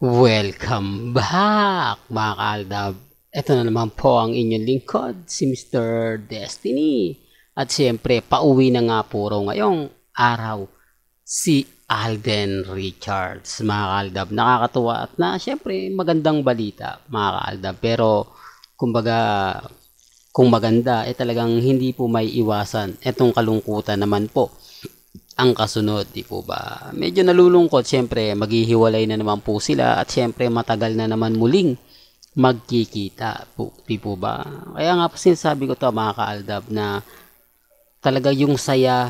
Welcome back mga kaaldab. Ito na naman po ang inyong lingkod, si Mr. Destiny. At siyempre, pauwi na nga po raw ngayong araw si Alden Richards, mga kaaldab. Nakakatuwa at na siyempre magandang balita mga kaaldab. Pero kumbaga kung maganda, talagang hindi po may iwasan. Itong kalungkutan naman po ang kasunod, di po ba? Medyo nalulungkot, syempre maghihiwalay na naman po sila at syempre matagal na naman muling magkikita po, di po ba? Kaya nga po sinasabi ko to mga kaaldab na talaga yung saya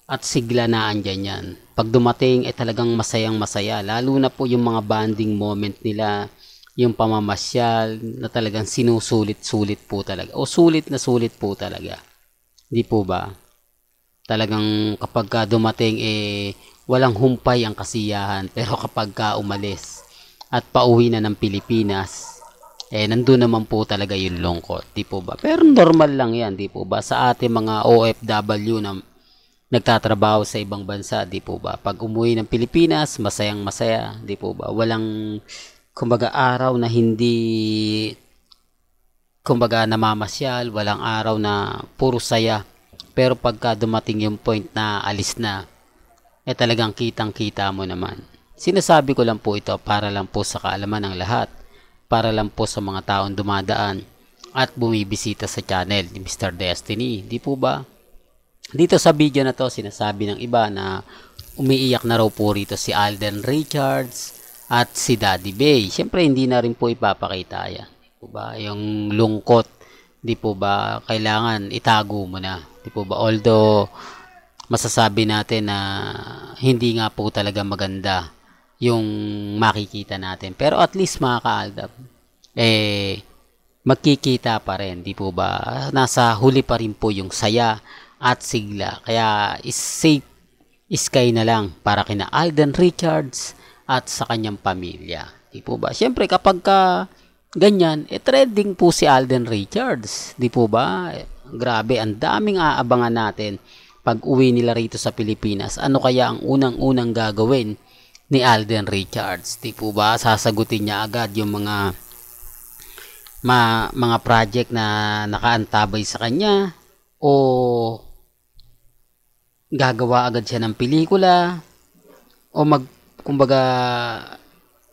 at sigla na andyan yan. Pag dumating talagang masayang masaya, lalo na po yung mga bonding moment nila, yung pamamasyal na talagang sinusulit-sulit po talaga o sulit na sulit po talaga, di po ba? Talagang kapag ka dumating walang humpay ang kasiyahan, pero kapag ka umalis at pauwi na ng Pilipinas, nandun naman po talaga yung lungkot, di po ba? Pero normal lang yan, di po ba? Sa ating mga OFW na nagtatrabaho sa ibang bansa, di po ba? Pag umuwi ng Pilipinas, masayang masaya, di po ba? Walang kumbaga araw na hindi kumbaga namamasyal, walang araw na puro saya. Pero pagka dumating yung point na alis na, talagang kitang-kita mo naman. Sinasabi ko lang po ito para lang po sa kaalaman ng lahat, para lang po sa mga taong dumadaan at bumibisita sa channel ni Mr. Destiny. Di po ba? Dito sa video na to, sinasabi ng iba na umiiyak na raw po rito si Alden Richards at si Daddy Bay. Siyempre, hindi na rin po ipapakita yan. Di po ba? Yung lungkot, di po ba? Kailangan itago mo na. Di po ba? Although, masasabi natin na hindi nga po talaga maganda yung makikita natin. Pero at least mga kaaldab, magkikita pa rin. Di po ba? Nasa huli pa rin po yung saya at sigla. Kaya safe sky na lang para kina Alden Richards at sa kanyang pamilya. Di po ba? Siyempre kapag ka ganyan, trending po si Alden Richards. Di po ba? Grabe, ang daming aabangan natin pag uwi nila rito sa Pilipinas. Ano kaya ang unang-unang gagawin ni Alden Richards? Di po ba? Sasagutin niya agad yung mga project na nakaantabay sa kanya o gagawa agad siya ng pelikula o kumbaga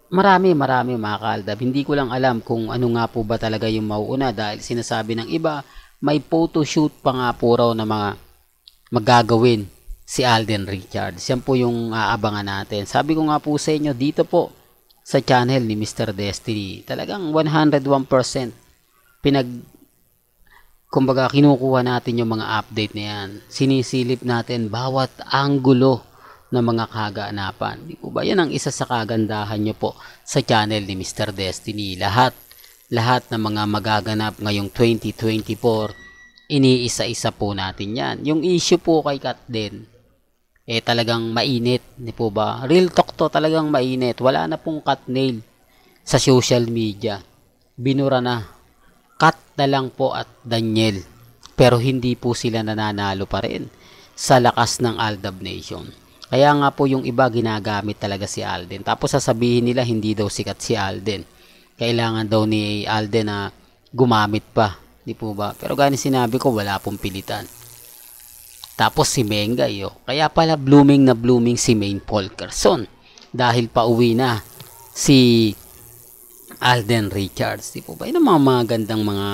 marami mga kaaldab. Hindi ko lang alam kung ano nga po ba talaga yung mauuna dahil sinasabi ng iba may photoshoot pa nga po raw na mga magagawin si Alden Richards. Yan po yung aabangan natin. Sabi ko nga po sa inyo dito po sa channel ni Mr. Destiny. Talagang 101% kumbaga kinukuha natin yung mga update na yan. Sinisilip natin bawat anggulo ng mga kaganapan. Di po ba? Yan ang isa sa kagandahan nyo po sa channel ni Mr. Destiny. Lahat ng mga magaganap ngayong 2024, iniisa-isa po natin yan. Yung issue po kay Kat din, talagang mainit. Di po ba? Real talk to, talagang mainit. Wala na pong cut nail sa social media. Binura na. Kat na lang po at Daniel. Pero hindi po sila nananalo pa rin sa lakas ng Aldab Nation. Kaya nga po yung iba ginagamit talaga si Alden. Tapos sasabihin nila hindi daw sikat si Alden. Kailangan daw ni Alden na gumamit pa. Di po ba? Pero gani sinabi ko, wala pong pilitan. Tapos si Menga kaya pala blooming na blooming si Maine Polkerson. Dahil pauwi na si Alden Richards. Di po ba? Yun ang mga gandang mga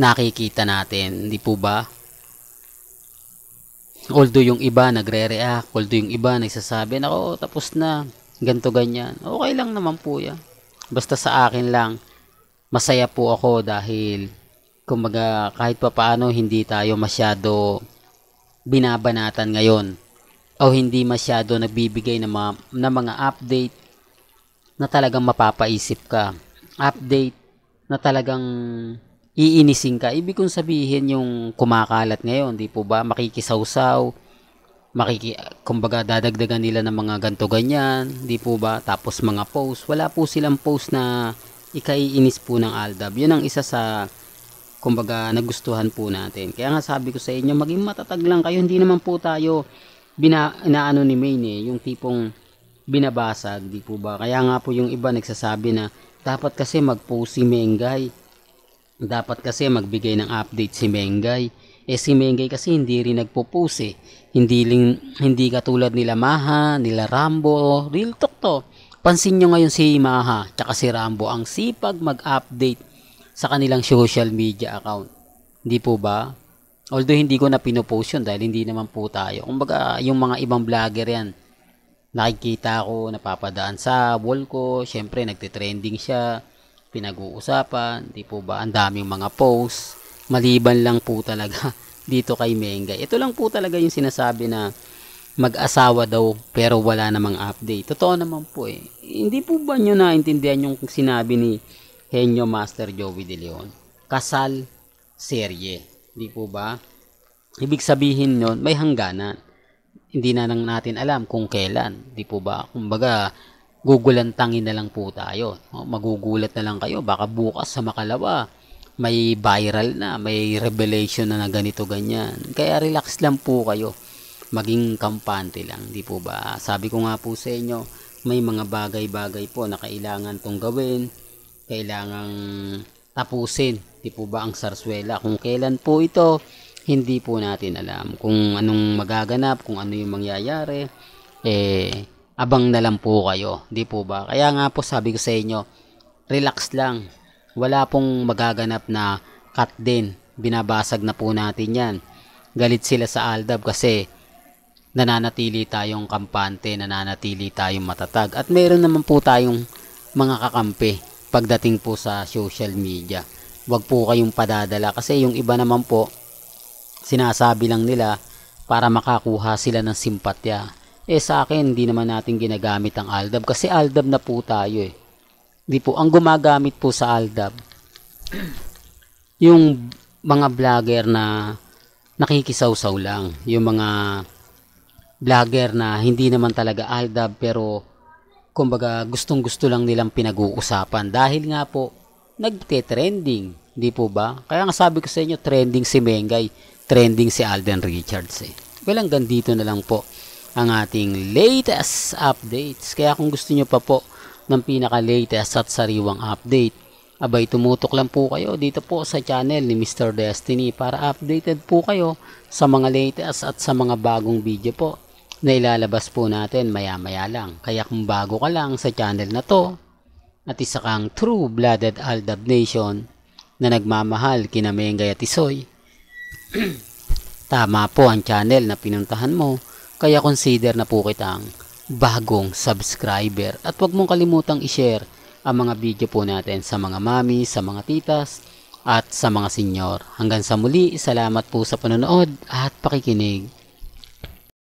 nakikita natin. Di po ba? Although yung iba nagre-react, although yung iba nagsasabi, nako, tapos na, ganto ganyan. Okay lang naman po yan. Basta sa akin lang, masaya po ako dahil, kumbaga, kahit pa paano, hindi tayo masyado binabanatan ngayon. O hindi masyado nagbibigay ng mga update na talagang mapapaisip ka. Update na talagang iinisin ka. Ibig kong sabihin yung kumakalat ngayon, di po ba? Makikisawsaw, kumbaga dadagdagan nila ng mga ganto ganyan, di po ba? Tapos mga post, wala po silang post na ikaiinis po ng Aldab. Yun ang isa sa kumbaga nagustuhan po natin. Kaya nga sabi ko sa inyo, maging matatag lang kayo. Hindi naman po tayo inaano ni Maine yung tipong binabasag, di po ba? Kaya nga po yung iba nagsasabi na dapat kasi mag-post si Mengay. Dapat kasi magbigay ng update si Mengay. Eh si Mengay kasi hindi rin nagpo-post eh. Hindi katulad nila Maha, nila Rambo, real talk to. Pansin nyo ngayon si Maha, tsaka si Rambo, ang sipag mag-update sa kanilang social media account. Hindi po ba? Although hindi ko na pinopost yun dahil hindi naman po tayo. Kumbaga, yung mga ibang vlogger yan, nakikita ko, napapadaan sa wall ko, syempre nagte-trending siya, pinag-uusapan, di po ba, ang daming mga posts, maliban lang po talaga dito kay Mengay. Ito lang po talaga yung sinasabi na mag-asawa daw pero wala namang update. Totoo naman po eh. Hindi po ba nyo naintindihan yung sinabi ni Henyo Master Joey De Leon? Kasal, serye. Di po ba? Ibig sabihin nun, may hangganan. Hindi na lang natin alam kung kailan. Di po ba? Kumbaga, gugulantangin na lang po tayo. Magugulat na lang kayo. Baka bukas sa makalawa, may viral na, may revelation na ganito ganyan. Kaya relax lang po kayo. Maging kampante lang. Di po ba? Sabi ko nga po sa inyo, may mga bagay-bagay po na kailangan tong gawin. Kailangang tapusin. Di po ba ang sarswela? Kung kailan po ito, hindi po natin alam kung anong magaganap, kung ano yung mangyayari, abang na lang po kayo, di po ba? Kaya nga po sabi ko sa inyo, relax lang, wala pong magaganap na cut din, binabasag na po natin yan. Galit sila sa Aldab kasi nananatili tayong kampante, nananatili tayong matatag, at meron naman po tayong mga kakampi pagdating po sa social media. Huwag po kayong padadala kasi yung iba naman po, sinasabi lang nila para makakuha sila ng simpatya. Sa akin, hindi naman natin ginagamit ang Aldab kasi Aldab na po tayo eh. Di po, ang gumagamit po sa Aldab, yung mga vlogger na nakikisawsaw lang. Yung mga vlogger na hindi naman talaga Aldab pero kumbaga gustong gusto lang nilang pinag-uusapan. Dahil nga po, nagte-trending. Di po ba? Kaya nga sabi ko sa inyo, trending si Mengay, trending si Alden Richards eh. Well, hanggang dito na lang po ang ating latest updates. Kaya kung gusto nyo pa po ng pinaka-latest at sariwang update, abay tumutok lang po kayo dito po sa channel ni Mr. Destiny para updated po kayo sa mga latest at sa mga bagong video po na ilalabas po natin maya-maya lang. Kaya kung bago ka lang sa channel na to at isa kang true-blooded Aldab Nation na nagmamahal kina Mengay at Isoy, tama po ang channel na pinuntahan mo, kaya consider na po kitang bagong subscriber. At huwag mong kalimutang i-share ang mga video po natin sa mga mami, sa mga titas, at sa mga senyor. Hanggang sa muli, salamat po sa panonood at pakikinig.